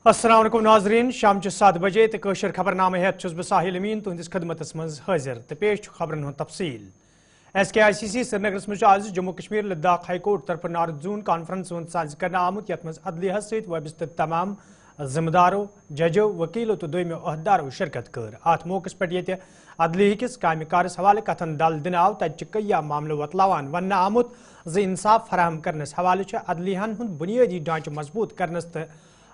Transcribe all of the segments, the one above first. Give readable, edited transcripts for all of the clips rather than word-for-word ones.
अस्सलाम वालेकुम नाजरीन शाम 7 बजे तो कशर खबरनामे हेत बह साहिल अमीन तुंदिस खदमत मज हाजिर तो पेश खबरन हूं तफसील SKICC श्रीनगरस मज आज जम्मू कश्मीर लद्दाख हाईकोर्ट तरफ नारद जून कॉन्फ्रेंस साज कर आमुत यथ मज अदलिया सबिस्त तमाम जिम्मेदारों जजों वकीलों तो दोयमो अहदारों शिरकत कर अत मौके पे ये अदलिया किस काम कारस हवाले कथन दल दिन आव तत कया मामलों वतलावान वन आमुत ज इंसाफ फराहम करनस हवाले अदलियान हुंद बुनियादी ढांचे मजबूत करनस तो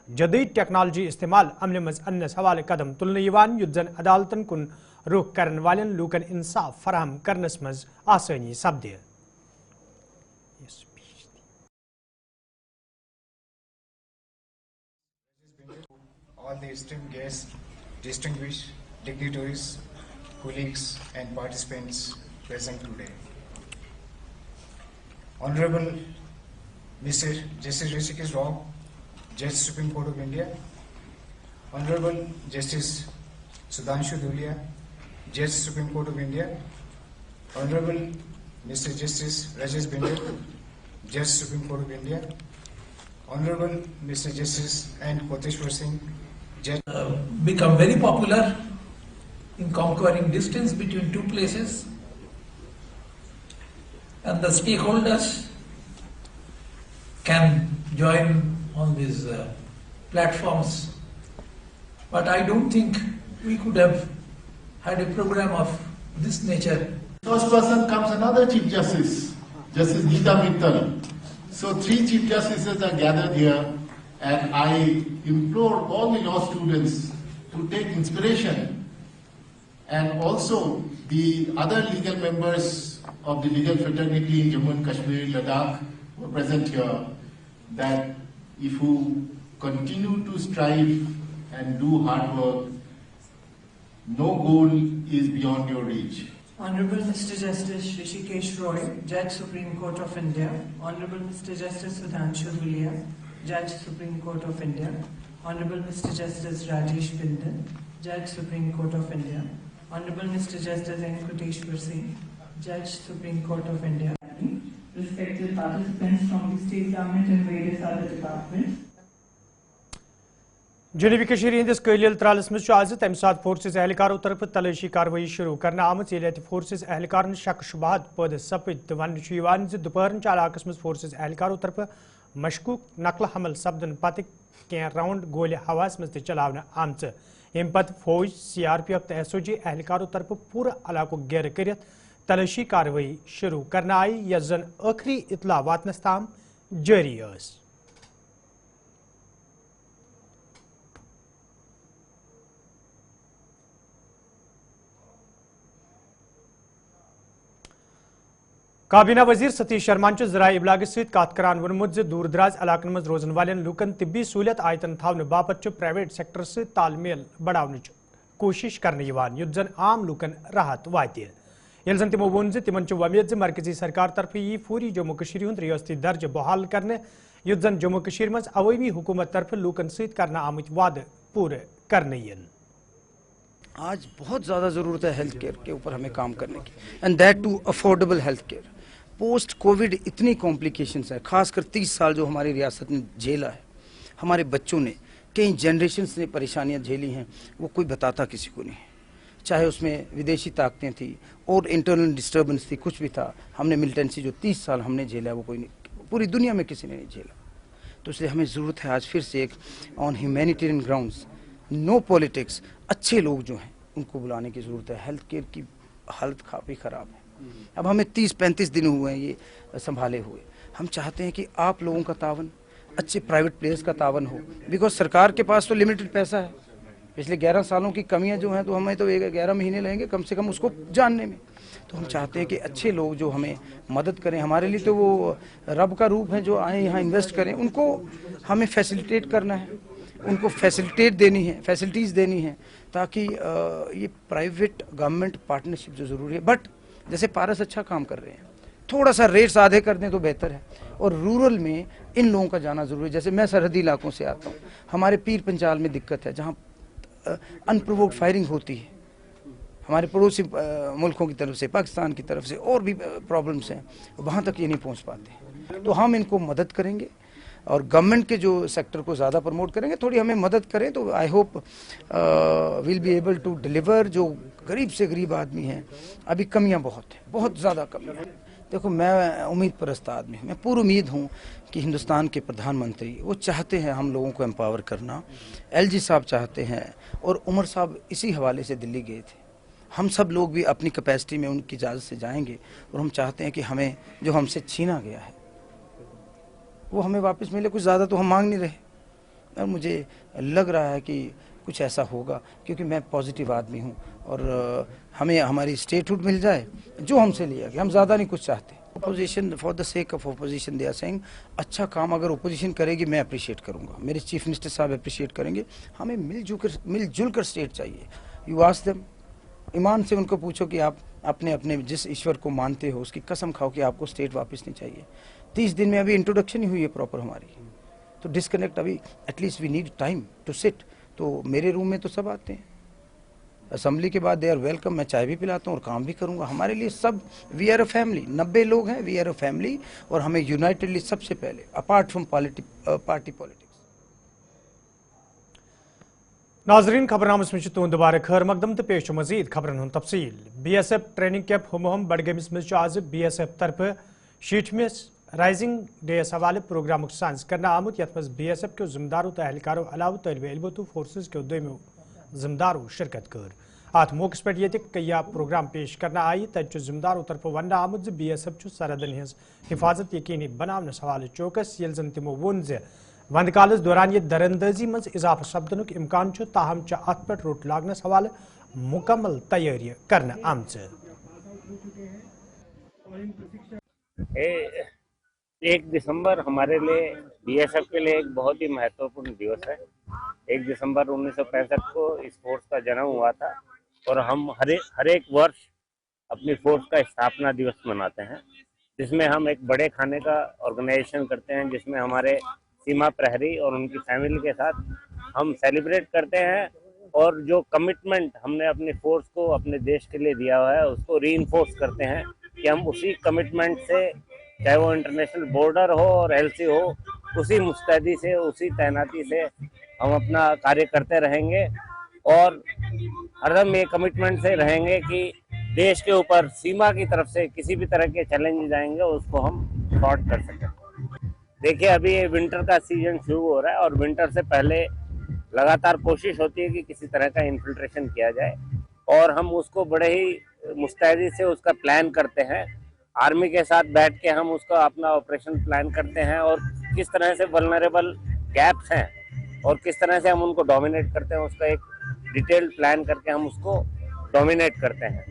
जदीद टेक्नोलॉजी इस्तेमाल अमल मज अनस हवाले कदम तुलने युत जन अदालतन कुन रुख करन वालन लूकन इंसाफ फराहम करनस मज आसानी सपदे। All the esteemed guests, distinguished dignitaries, colleagues and participants present today. Honorable Mr. Justice Rishikesh Rao, Judge Supreme Court of India, Honorable Justice Sudhanshu Dhulia, Judge Supreme Court of India, Honorable Mr. Justice Rajesh Bindel, Judge Supreme Court of India, Honorable Mr. Justice N. Koteshwar Singh, Judge. Become very popular in conquering distance between two places, and the stakeholders can join on these platforms, but I don't think we could have had a program of this nature. First person comes another Chief Justice, Justice Geeta Mittal. So 3 Chief Justices are gathered here, and I implore all the law students to take inspiration, and also the other legal members of the legal fraternity in Jammu and Kashmir, Ladakh, who are present here, that if you continue to strive and do hard work, no goal is beyond your reach. Honorable Mr. Justice Rishikesh Roy, Judge Supreme Court of India, Honorable Mr. Justice Sudhanshu Dhulia, Judge Supreme Court of India, Honorable Mr. Justice Rajesh Bindel, Judge Supreme Court of India, Honorable Mr. Justice N. Koteshwar Singh, Judge Supreme Court of India. Respected participants from the state government and various other departments. जनूबी कश्मीर हंदिस कलिल त्रालस मज आज तम सात forces एहलकारों तरफ तलाशी कार्रवाई शुरू करना आमत ये फोर्सेज एहलकार शक शुबहत पैद सपद तो वन दोपहर इलाकस मज फोर्सेज एहलकारों तरफ मशकूक नकल हमल सपदन पत कह राउंड गोल हवास मज चलावन आमच अम पत फौज CRPF तो SOG एहलकारों तरफ पूरा इलाको घेर कर तलाशी कार्रवाई शुरू करना आई यस जन आखिरी इतला वातनस ताम जारी यस। काबीना वजीर सतीश शर्मा ज़राए इबलाग कत करान वोनमुत दूर दराज इलाकन मज रोजन वालेन लूकन तिब्बी सहूलियत आयतन थावन बापत प्राइवेट सेक्टर से तालमेल बढ़ावनच कोशिश करने युत जन आम लूकन राहत वात यल जन तिमो वोन तिमन वमेद मरकजी सरकार तरफ यी फूरी जम्मू कश्मीर हुंद रियासती दर्ज बहाल करने युत जन जम्मू कश्मीर मज अवामी हुकूमत तरफ लूकन सत करना आमत वाद पूरे करने यन। आज बहुत ज़्यादा ज़रूरत है हेल्थ केयर के ऊपर हमें काम करने की, and that too affordable health care. Post covid इतनी कॉम्प्लिकेशंस है, खासकर 30 साल जो हमारी रियासत ने झेला है, हमारे बच्चों ने कई जनरेशन्स ने परेशानियां झेली हैं, वो कोई बताता किसी को नहीं है। चाहे उसमें विदेशी ताकतें थी और इंटरनल डिस्टर्बेंस थी, कुछ भी था, हमने मिलिटेंसी जो 30 साल हमने झेला वो कोई नहीं, पूरी दुनिया में किसी ने नहीं झेला। तो इसलिए हमें ज़रूरत है आज फिर से एक on humanitarian grounds, no politics, अच्छे लोग जो हैं उनको बुलाने की ज़रूरत है। हेल्थ केयर की हालत काफ़ी ख़राब है। अब हमें 30-35 दिन हुए हैं ये संभाले हुए। हम चाहते हैं कि आप लोगों का तावन, अच्छे प्राइवेट प्लेयर्स का तावन हो, बिकॉज सरकार के पास तो लिमिटेड पैसा है। पिछले 11 सालों की कमियां जो हैं तो हमें तो 11 महीने लगेंगे कम से कम उसको जानने में। तो हम चाहते हैं कि अच्छे लोग जो हमें मदद करें, हमारे लिए तो वो रब का रूप है, जो आए यहाँ इन्वेस्ट करें, उनको हमें फैसिलिटेट करना है, उनको फैसिलिटेट देनी है, फैसिलिटीज़ देनी है, ताकि ये प्राइवेट गवर्नमेंट पार्टनरशिप जो ज़रूरी है। बट जैसे पारस अच्छा काम कर रहे हैं, थोड़ा सा रेट्स आधे कर दें तो बेहतर है। और रूरल में इन लोगों का जाना ज़रूरी है। जैसे मैं सरहदी इलाकों से आता हूँ, हमारे पीर पंचाल में दिक्कत है, जहाँ अनप्रोवोक्ड फायरिंग होती है, हमारे पड़ोसी मुल्कों की तरफ से, पाकिस्तान की तरफ से और भी प्रॉब्लम्स हैं, वहाँ तक ये नहीं पहुँच पाते। तो हम इनको मदद करेंगे और गवर्नमेंट के जो सेक्टर को ज़्यादा प्रमोट करेंगे, थोड़ी हमें मदद करें, तो I hope will be able to deliver. जो गरीब से गरीब आदमी हैं, अभी कमियां बहुत हैं, बहुत ज़्यादा कमियां हैं। देखो, मैं उम्मीद परस्त आदमी हूँ, मैं पूरी उम्मीद हूँ कि हिंदुस्तान के प्रधानमंत्री वो चाहते हैं हम लोगों को एम्पावर करना। LG साहब चाहते हैं, और उमर साहब इसी हवाले से दिल्ली गए थे। हम सब लोग भी अपनी कैपेसिटी में उनकी इजाज़त से जाएंगे, और हम चाहते हैं कि हमें जो हमसे छीना गया है वो हमें वापस मिले। कुछ ज़्यादा तो हम मांग नहीं रहे, और मुझे लग रहा है कि कुछ ऐसा होगा, क्योंकि मैं पॉजिटिव आदमी हूँ, और हमें हमारी स्टेटहुड मिल जाए जो हमसे लिया गया, हम ज़्यादा नहीं कुछ चाहते। Opposition, for the sake of opposition they are saying, अच्छा काम अगर अपोजिशन करेगी मैं अप्रिशिएट करूँगा, मेरे चीफ मिनिस्टर साहब अप्रिशिएट करेंगे। हमें मिलजुल कर स्टेट चाहिए। यू आस्क देम, ईमान से उनको पूछो कि आप अपने अपने जिस ईश्वर को मानते हो उसकी कसम खाओ कि आपको स्टेट वापस नहीं चाहिए। 30 दिन में अभी इंट्रोडक्शन ही हुई है प्रॉपर हमारी, तो डिस्कनेक्ट अभी, at least we need time to sit. तो मेरे रूम में तो सब आते हैं, असेंबली के बाद दे आर वेलकम, मैं चाय भी पिलाता हूँ और काम भी करूँगा। हमारे लिए सब, वी आर अ फैमिली, 90 लोग हैं, वी आर अ फैमिली, और हमें यूनाइटेडली सबसे पहले, अपार्ट फ्रॉम पार्टी पॉलिटिक्स। नाजरीन, खबरनामस में तुंद दोबारा खैर मकदम तो पेश मजीद खबरन हुन तफसील। BSF ट्रेनिंग कैंप हम बडगमिस मज आज BSF तरफ 60वें राइजिंग डे हवाले प्रोग्राम साइंस करना आमुत, यथ मज BSF के जिम्मेदारों तो एहलकारों अलाव तलब इल्म तो फोर्सेस के दोमो जिम्मेदारों शिरकत कर। अत मौके पे ये कया प्रोग्राम पेश करना आई, तत जिम्मेदारों तरफ वन आमुत BSF सरहदन हज हिफाजत यकीनी बनाने हवाले चौकस, ये जन तमो वोन वंद कालस दौरान ये दरअंदाजी मज इजाफा सपदन इम्कान, ताहम अत पे रोट लागनस हवाले मुकम्मल तैयारी करना आमच। 1 दिसंबर हमारे लिए BSF के लिए एक बहुत ही महत्वपूर्ण दिवस है। 1 दिसंबर 1965 को इस फोर्स का जन्म हुआ था, और हम हर एक वर्ष अपनी फोर्स का स्थापना दिवस मनाते हैं, जिसमें हम एक बड़े खाने का ऑर्गेनाइजेशन करते हैं, जिसमें हमारे सीमा प्रहरी और उनकी फैमिली के साथ हम सेलिब्रेट करते हैं, और जो कमिटमेंट हमने अपनी फोर्स को अपने देश के लिए दिया हुआ है उसको रीइंफोर्स करते हैं कि हम उसी कमिटमेंट से, चाहे वो इंटरनेशनल बॉर्डर हो और LC हो, उसी मुस्तैदी से, उसी तैनाती से हम अपना कार्य करते रहेंगे, और हरदम ये कमिटमेंट से रहेंगे कि देश के ऊपर सीमा की तरफ से किसी भी तरह के चैलेंज आएंगे उसको हम सॉर्ट कर सकें। देखिए, अभी ये विंटर का सीजन शुरू हो रहा है, और विंटर से पहले लगातार कोशिश होती है कि किसी तरह का इन्फिल्ट्रेशन किया जाए, और हम उसको बड़े ही मुस्तैदी से उसका प्लान करते हैं। आर्मी के साथ बैठ के हम उसका अपना ऑपरेशन प्लान करते हैं, और किस तरह से वल्नरेबल गैप्स हैं और किस तरह से हम उनको डोमिनेट करते हैं, उसका एक डिटेल्ड प्लान करके हम उसको डोमिनेट करते हैं।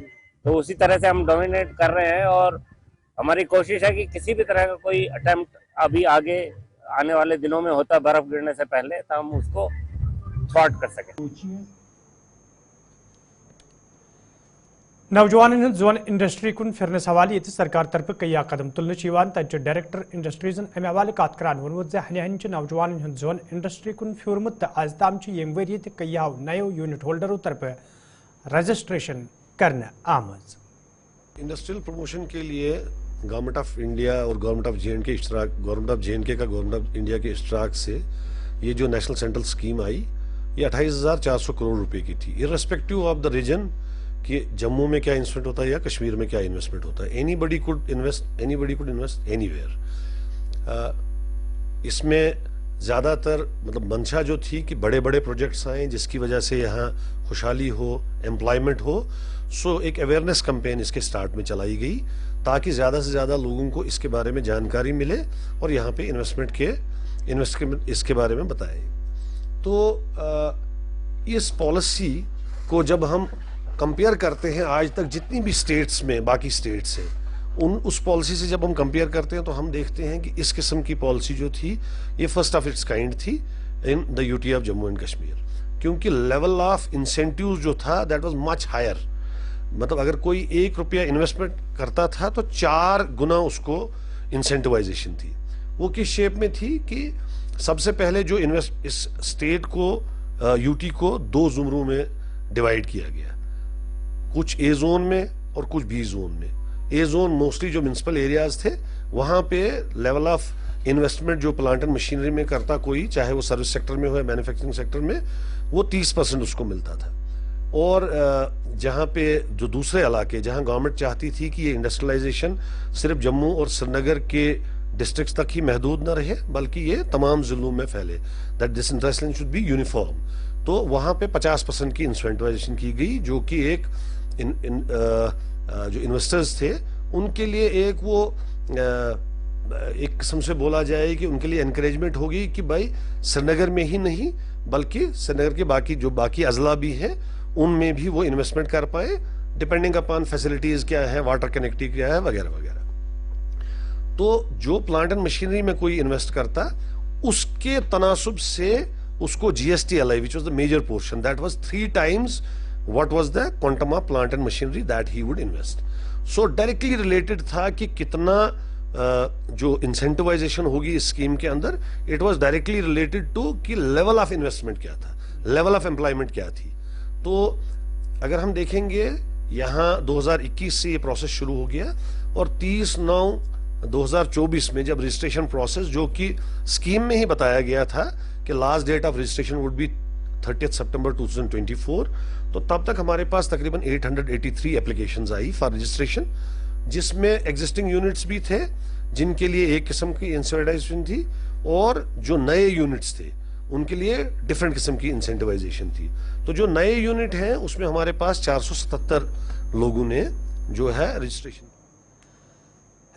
तो उसी तरह से हम डोमिनेट कर रहे हैं, और हमारी कोशिश है कि किसी भी तरह का कोई अटेम्प्ट अभी आगे आने वाले दिनों में होता बर्फ गिरने से पहले, तो हम उसको सॉर्ट कर सकें। नौजवान जोन इंडस्ट्री कुन फिरनस हवाले ये सरकार तरफ कया कदम तुलन तत डायरेक्टर इंडस्ट्रीजन अमे हवाले कत करान वोनमुत हन हन नौजवान जोन इंडस्ट्री कुन फिरमुत आज ताम यम वरी कया नयो यूनिट होल्डरों तरफ रजिस्ट्रेशन करने आमज। इंडस्ट्रियल प्रमोशन के लिए गवर्नमेंट ऑफ इंडिया और गवर्नमेंट ऑफ JNK के इश्तराक, गवर्नमेंट ऑफ JNK का गवर्नमेंट ऑफ इंडिया के इश्तराक से ये जो नेशनल सेंट्रल स्कीम आई, ये 28,400 करोड़ रुपए की थी, इर्रेस्पेक्टिव ऑफ द रीजन कि जम्मू में क्या इन्वेस्टमेंट होता है या कश्मीर में क्या इन्वेस्टमेंट होता है। Anybody could invest anywhere. इसमें ज़्यादातर मतलब मंशा जो थी कि बड़े बड़े प्रोजेक्ट्स आए जिसकी वजह से यहाँ खुशहाली हो, एम्प्लॉयमेंट हो। सो एक अवेयरनेस कैंपेन इसके स्टार्ट में चलाई गई ताकि ज़्यादा से ज़्यादा लोगों को इसके बारे में जानकारी मिले और यहाँ पे इन्वेस्टमेंट इसके बारे में बताएं। तो इस पॉलिसी को जब हम कंपेयर करते हैं आज तक जितनी भी स्टेट्स में बाकी स्टेट्स हैं उस पॉलिसी से जब हम कंपेयर करते हैं तो हम देखते हैं कि इस किस्म की पॉलिसी जो थी ये फर्स्ट ऑफ इट्स काइंड थी in the UT of Jammu and Kashmir, क्योंकि लेवल ऑफ इंसेंटिव्स जो था दैट वाज मच हायर। मतलब अगर कोई ₹1 इन्वेस्टमेंट करता था तो 4 गुना उसको इंसेंटिवाइजेशन थी। वो किस शेप में थी कि सबसे पहले जो इस स्टेट को यूटी को 2 जुमरों में डिवाइड किया गया, कुछ ए जोन में और कुछ बी जोन में। ए जोन मोस्टली जो म्युनिसिपल एरियाज थे वहां पे लेवल ऑफ इन्वेस्टमेंट जो प्लांट एंड मशीनरी में करता कोई, चाहे वो सर्विस सेक्टर में हो या मैन्युफैक्चरिंग सेक्टर में, वो 30% उसको मिलता था। और जहाँ पे जो दूसरे इलाके जहाँ गवर्नमेंट चाहती थी कि ये इंडस्ट्रियलाइजेशन सिर्फ जम्मू और श्रीनगर के डिस्ट्रिक्ट्स तक ही महदूद न रहे बल्कि ये तमाम जिलों में फैले, that this industrialisation should be uniform, तो वहाँ पे 50% की इंसेंटिवाइजेशन की गई, जो कि एक जो इन्वेस्टर्स थे उनके लिए एक वो एक किस्म से बोला जाए कि उनके लिए एनकरेजमेंट होगी कि भाई श्रीनगर में ही नहीं बल्कि श्रीनगर के बाकी अजला भी हैं उनमें भी वो इन्वेस्टमेंट कर पाए, डिपेंडिंग अपॉन फैसिलिटीज क्या है, वाटर कनेक्टिविटी क्या है, वगैरह वगैरह। तो जो प्लांट एंड मशीनरी में कोई इन्वेस्ट करता उसके तनासुब से उसको GST-LI which was the major portion, that was 3 times what was the quantum of plant and machinery that he would invest. So directly related था कि कितना जो इंसेंटिवाइजेशन होगी इस स्कीम के अंदर, it was directly related to कि level of investment क्या था, लेवल ऑफ एम्प्लॉयमेंट क्या थी। तो अगर हम देखेंगे यहाँ 2021 से ये प्रोसेस शुरू हो गया और 30/9/2024 में जब रजिस्ट्रेशन प्रोसेस, जो कि स्कीम में ही बताया गया था कि last date of registration would be 30 सितंबर 2024, तो तब तक हमारे पास तकरीबन 883 एप्लीकेशंस आई फॉर रजिस्ट्रेशन, जिसमें एग्जिस्टिंग यूनिट्स भी थे जिनके लिए एक किस्म की इंसेंटिवाइजेशन थी और जो नए यूनिट्स थे उनके लिए डिफरेंट किस्म की इंसेंटिवाइजेशन थी। तो जो नए यूनिट हैं उसमें हमारे पास 477 लोगों ने जो है registration.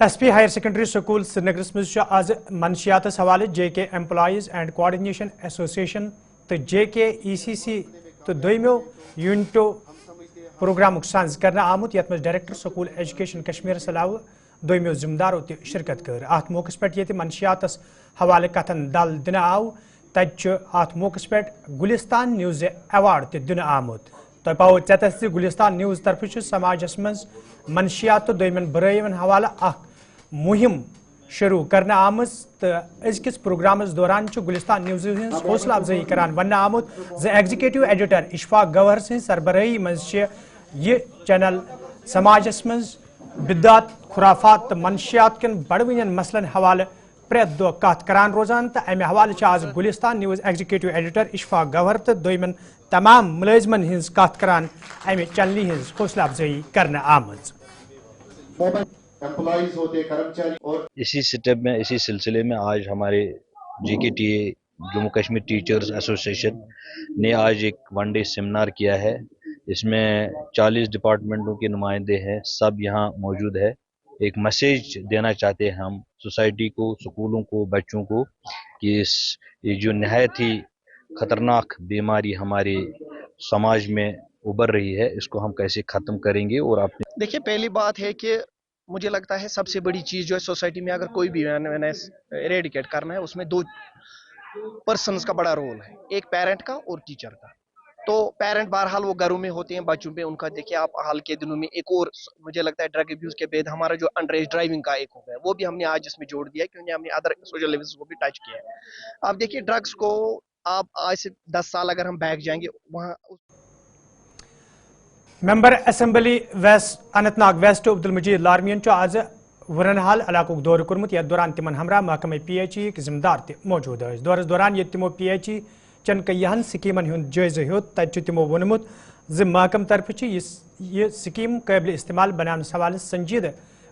SP higher secondary school Srinagar मज आज मनशियात हवाले JK employees and coordination association तो JK ECC तो दोमो यूनिटो प्रोग्राम सांझ करना आमुत यथ मज डायरेक्टर स्कूल एजुकेशन कश्मीर अलावा दोमो जिम्मेदारों ते शिरकत कर। अत मौके पे मनशियात हवाले कथन दल दिन आव तत मौके पे गुलिस्तान न्यूज़ अवार्ड ते दिन आमुत। तो पाओ चतस गुलिस्तान न्यूज़ तरफ समाजस मज मनशियात तो दोमन बरयन हवाले मुहिम शुरू करना आम तो अजकिस प्रोग्रामस दौरान गुलिस्तान न्यूज़ हौसला अफजाई करान वन आमुत एग्जीक्यूटिव एडिटर इशफाक गवहर सं सरबराही मज ये चैनल समाजस मज बिदात खुराफात तो मनशियात कन बड़वन मसलन हवाले प्रेत दो कत करान रोजान तो अमे हवाले आज Gulistan news executive editor Ishfaq गवहर तो दोमन तमाम मुलाजमन हज कत करान अमे चैनल हज हौसला अफजाई करना आमज। एम्प्लॉइज होते कर्मचारी और इसी स्टेप में इसी सिलसिले में आज हमारे JKTA Jammu Kashmir teachers association ने आज एक 1 डे सेमिनार किया है। इसमें 40 डिपार्टमेंटों के नुमाइंदे हैं, सब यहाँ मौजूद है। एक मैसेज देना चाहते हैं हम सोसाइटी को, स्कूलों को, बच्चों को कि ये जो नहायत ही खतरनाक बीमारी हमारे समाज में उभर रही है इसको हम कैसे ख़त्म करेंगे। और अपने देखिए, पहली बात है कि मुझे लगता है सबसे बड़ी चीज़ जो है सोसाइटी में अगर कोई भी एरेडिकेट करना है उसमें 2 पर्सन्स का बड़ा रोल है, एक पेरेंट का और टीचर का। तो पेरेंट बहरहाल वो घरों में होते हैं, बच्चों पे उनका देखिए आप हाल के दिनों में एक और मुझे लगता है ड्रग अब्यूज़ के बाद हमारा जो अंडर एज ड्राइविंग का एक हो गया वो भी हमने आज इसमें जोड़ दिया क्योंकि हमने अदर सोशल लेवल्स को भी टच किया है। आप देखिए ड्रग्स को आप आज से 10 साल अगर हम बैक जाएंगे वहाँ member assembly west Anantnag west Abdul Majeed लारमियन आज वरनहाल इलाक दौर कर्मुत यथ दौरान तिमन हमरा महकमे PHE जिम्मेदार ते मौजूद दौरस दौरान ये तिमो PHE चन कईहन स्कीमन हुंद जायज़ हेत तत तिमो वोनमुत ज महकम तरफ यह स्कीम काबिल इस्तेमाल बनाने हवाले संजीद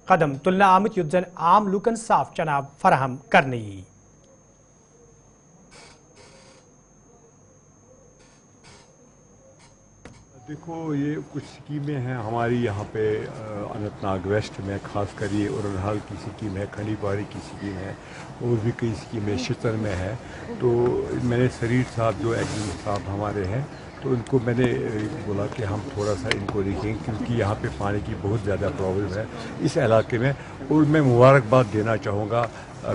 कदम तुलना आमुत युत जन आम लूकन साफ चनाब फराहम करने। देखो, ये कुछ स्कीमें हैं हमारी यहाँ पे अनंतनाग वेस्ट में, खासकर ये उरनहाल की स्कीम है, खंडीबारी की स्कीम है और भी कई स्कीमें शितर में है। तो मैंने शरीर साहब जो एग्जीक्यूटिव साहब हमारे हैं तो उनको मैंने बोला कि हम थोड़ा सा इनको देखेंगे क्योंकि यहाँ पे पानी की बहुत ज़्यादा प्रॉब्लम है इस इलाके में। और मैं मुबारकबाद देना चाहूँगा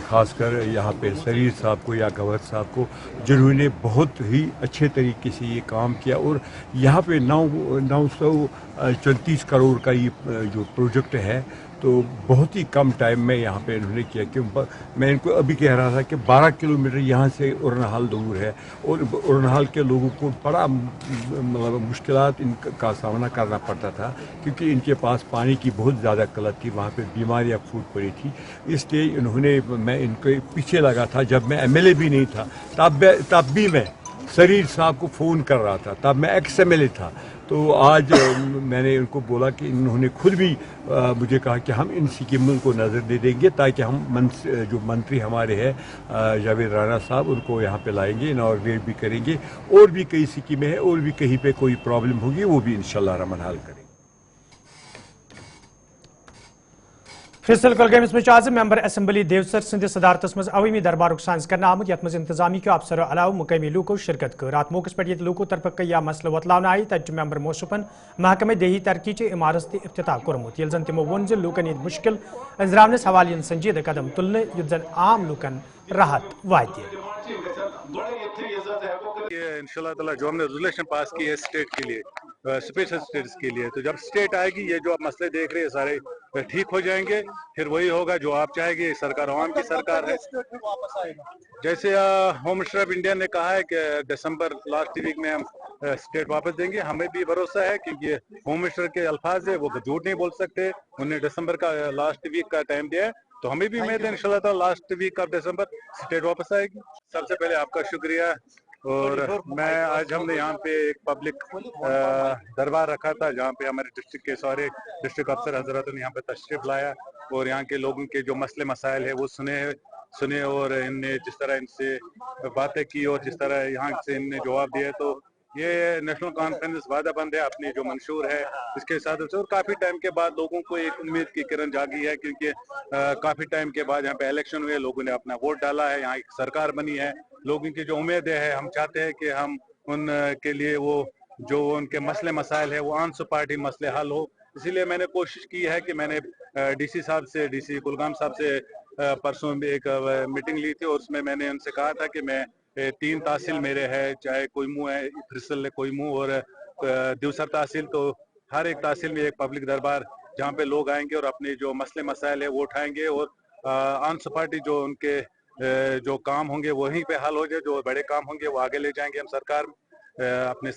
ख़ासकर यहाँ पे शरीर साहब को या गवर्नर साहब को जिन्होंने बहुत ही अच्छे तरीके से ये काम किया। और यहाँ पे 934 करोड़ का ये जो प्रोजेक्ट है तो बहुत ही कम टाइम में यहाँ पे इन्होंने किया कि मैं इनको अभी कह रहा था कि 12 किलोमीटर यहाँ से उरनहाल दूर है और उरनहाल के लोगों को बड़ा मतलब मुश्किलात इनका सामना करना पड़ता था क्योंकि इनके पास पानी की बहुत ज़्यादा किल्लत थी, वहाँ पे बीमारियाँ फूट पड़ी थी। इसलिए इन्होंने, मैं इनके पीछे लगा था जब मैं MLA भी नहीं था, तब भी मैं शरीर साहब को फ़ोन कर रहा था, तब मैं ex-MLA था। तो आज मैंने उनको बोला कि इन्होंने खुद भी मुझे कहा कि हम इन स्कीमों को नज़र दे देंगे ताकि हम जो मंत्री हमारे हैं जावेद राणा साहब, उनको यहाँ पे लाएंगे, इनॉग्रेट भी करेंगे। और भी कई स्कीमें हैं और भी कहीं पे कोई प्रॉब्लम होगी वो भी इंशाल्लाह रहमान हल करेंगे। फैसल कुलगामिस में आज मेंबर असम्बली देवसर सिंध सदारतस मज अवामी दरबार साज कर आमुत यथ मज इंतजामी अफसर अलाव मुकामी लूको शिरकत कर। अत मौके पे लूको तरफ कई मसल वतलावन आई, तत मेंबर मौसूफन महकमे देही तरक्की च इमारत से इफ्तिताह कोर्मुत, ये जन तमो वोन लूकन हंद मुश्किल अंजरावनस हवाले संजीद कदम तुलने युत जन आम लूकन राहत वात। इंशाल्लाह ताला जो हमने रेजोल्यूशन पास की है स्टेट के लिए, स्पेशल स्टेट्स के लिए, तो जब स्टेट आएगी ये जो आप मसले देख रहे हैं सारे ठीक हो जाएंगे, फिर वही होगा जो आप चाहेंगे। सरकार अवाम की सरकार है। जैसे होम मिनिस्टर ऑफ इंडिया ने कहा है कि दिसंबर लास्ट वीक में हम स्टेट वापस देंगे, हमें भी भरोसा है क्योंकि होम मिनिस्टर के अल्फाज है, वो झूठ नहीं बोल सकते। उन्होंने दिसंबर का लास्ट वीक का टाइम दिया है, तो हमें भी उम्मीद है इंशाल्लाह ताला लास्ट वीक ऑफ दिसंबर स्टेट वापस आएगी। सबसे पहले आपका शुक्रिया। और मैं आज हमने यहाँ पे एक पब्लिक दरबार रखा था जहाँ पे हमारे डिस्ट्रिक्ट के सारे डिस्ट्रिक्ट अफसर हजरत ने यहाँ पे तशरीफ लाया और यहाँ के लोगों के जो मसले मसाइल है वो सुने और इनने जिस तरह इनसे बातें की और जिस तरह यहाँ से इनने जवाब दिया, तो ये नेशनल कॉन्फ्रेंस वादाबंद है अपनी जो मंशूर है इसके साथ। और काफी टाइम के बाद लोगों को एक उम्मीद की किरण जागी है क्योंकि काफी टाइम के बाद यहाँ पे इलेक्शन हुए, लोगों ने अपना वोट डाला है, यहाँ एक सरकार बनी है। लोगों की जो उम्मीद है, हम चाहते हैं कि हम उनके लिए वो जो उनके मसले मसाइल है वो आंसू पार्टी मसले हल हो। इसीलिए मैंने कोशिश की है कि मैंने डीसी साहब से, डीसी कुलगाम साहब से परसों एक मीटिंग ली थी और उसमें मैंने उनसे कहा था कि मैं 3 तहसील मेरे है, चाहे कोईमू है, फरिसल कोईमू और दिवसर तहसील, तो हर एक तहसील में एक पब्लिक दरबार जहाँ पे लोग आएंगे और अपने जो मसले मसाइल है वो उठाएंगे और आंसू पार्टी जो उनके जो काम होंगे वहीं पे हल हो जाए, जो बड़े काम होंगे वो आगे ले जाएंगे हम सरकार अपने।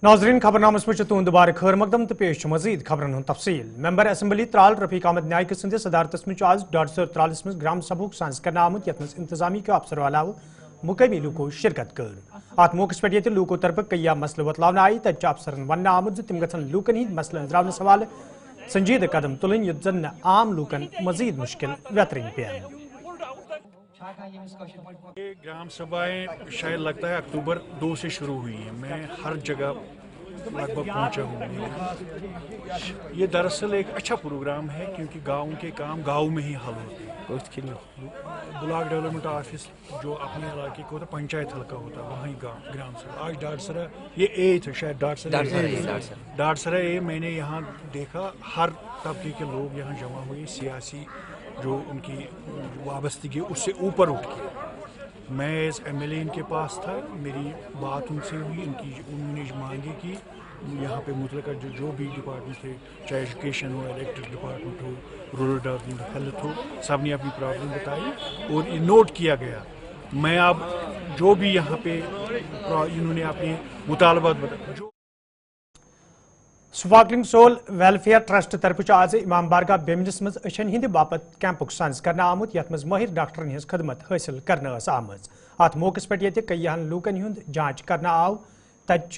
नाजरीन खबरनामस में तुम दोबारा खैर मकदम तो पेश मजीद खबरन तफसील। मेंबर असम्बली त्राल रफीक अहमद न्यायिक सिंध सदारतस में आज 143 में ग्राम सभा सांस करना आमुत यथ इंतजामी के अफसर अलाव मुकामी लूको शिरकत कर। अत मौके पे लूको तरफ कई मसल वतलावन आई, तत अफसरन वन आमुत तम गन लूकन हंद मसल अंजरावन हवाले संजीद कदम तुलन युत जन आम लूकन मजीद मुश्किल वेतरिन पेन। ये ग्राम सभाएं शायद लगता है अक्टूबर 2 से शुरू हुई है। मैं हर जगह लगभग पहुंचा हूँ। ये दरअसल एक अच्छा प्रोग्राम है क्योंकि गाँव के काम गाँव में ही हल होते हैं। ब्लॉक डेवलपमेंट ऑफिस जो अपने इलाके को होता है, पंचायत हल्का होता है, वहीं ग्राम सभा। आज डाटसरा ये ए था, शायद डाटसरा ए मैंने यहाँ देखा हर तबके के लोग यहाँ जमा हुए, सियासी जो उनकी वाबस्तगी उससे ऊपर उठ के। मैं एज MLA इनके पास था, मेरी बात उनसे हुई, उन्होंने मांगे कि यहाँ पे मुतलका जो भी डिपार्टमेंट थे, चाहे एजुकेशन हो, इलेक्ट्रिक डिपार्टमेंट हो, रूरल डेवलपमेंट, हेल्थ हो, सब ने अपनी प्रॉब्लम बताई और ये नोट किया गया। मैं अब जो भी यहाँ पे इन्होंने अपने मुतालबात बताए। स्पार्कलिंग सोल वेलफेयर ट्रस्ट तरफ आज इमाम बारगाह बेमिनस मज अछन हंद बापत कैंपुक सांस करना आमुत, यथ मज माहिर डॉक्टरन हज खदमत हासिल करना आमज। अत मौके पे कई लूकन हुंद जांच करना आव, तत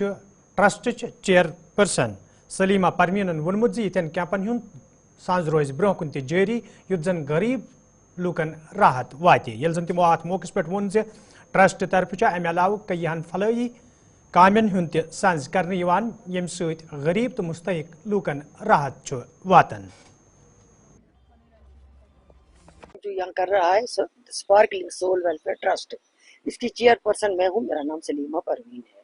ट्रस्ट चेयरपर्सन सलीमा परवीनन वोनमुत यन कैंपन हुंद सांस रोज ब्रोह कुन जारी युत जन गरीब लूकन राहत वाते। ये जन तमो अत मौके पे वोन ट्रस्ट तरफ अमे अलाव कई फलही कामन हुंद सांस करने यम सत गरीब तो मुस्तहिक लूकन राहत वातन। जो यहाँ कर रहा है स्पार्कलिंग सोल वेलफेयर ट्रस्ट, इसकी चेयरपर्सन मैं हूँ, मेरा नाम सलीमा परवीन है।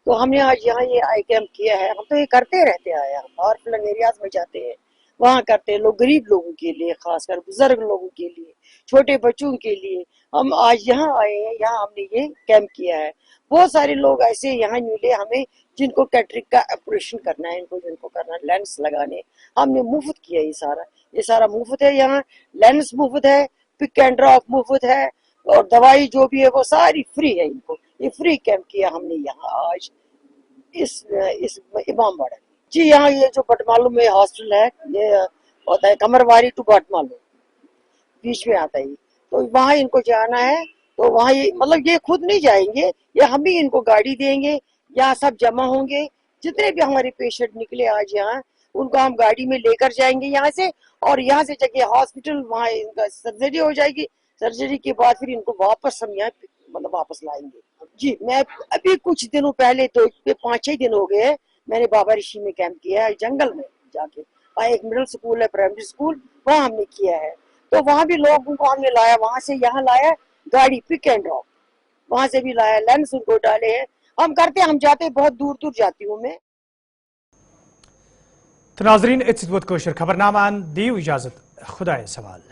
तो हमने आज यहाँ ये आई कैंप किया है। हम तो ये करते रहते आए हैं, और फ्लंग एरियाज में जाते हैं, वहाँ करते हैं लोग गरीब लोगों के लिए, खासकर बुजुर्ग लोगों के लिए, छोटे बच्चों के लिए। हम आज यहाँ आए हैं, यहाँ हमने ये कैंप किया है। बहुत सारे लोग ऐसे यहाँ मिले हमें जिनको कैटरिंग का ऑपरेशन करना है, जिनको करना है लेंस लगाने, हमने मुफ्त किया ये सारा मुफ्त है। यहाँ लेंस मुफ्त है, पिक एंड ड्रॉप मुफ्त है, और दवाई जो भी है वो सारी फ्री है। इनको ये फ्री कैंप किया हमने यहाँ आज इस इमामबाड़ा। जी यहाँ ये जो बटमालू में हॉस्टल है, ये होता है कमरवारी टू बटमालू, बीच में आता है, तो वहाँ इनको जाना है। तो वहाँ ये मतलब ये खुद नहीं जाएंगे, ये हम ही इनको गाड़ी देंगे, यहाँ सब जमा होंगे। जितने भी हमारे पेशेंट निकले आज यहाँ, उनको हम गाड़ी में लेकर जाएंगे यहाँ से, और यहाँ से जगह हॉस्पिटल, वहाँ इनका सर्जरी हो जाएगी। सर्जरी के बाद फिर इनको वापस हम यहाँ मतलब वापस लाएंगे। जी मैं अभी कुछ दिनों पहले, तो 5-6 दिन हो गए, मैंने बाबा ऋषि में कैंप किया है, जंगल में जाके। वहाँ एक मिडिल स्कूल है, प्राइमरी स्कूल, वहाँ हमने किया है। तो वहाँ भी लोगों को हमने लाया, वहाँ से यहाँ लाया गाड़ी, पिक एंड ड्रॉप, वहाँ से भी लाया, लेंस उनको डाले हैं। हम करते, हम जाते, बहुत दूर दूर जाती हूँ मैं। तो नाजरीन, इस वक्त कोशर खबरनामा दीव इजाजत, खुदा सवाल।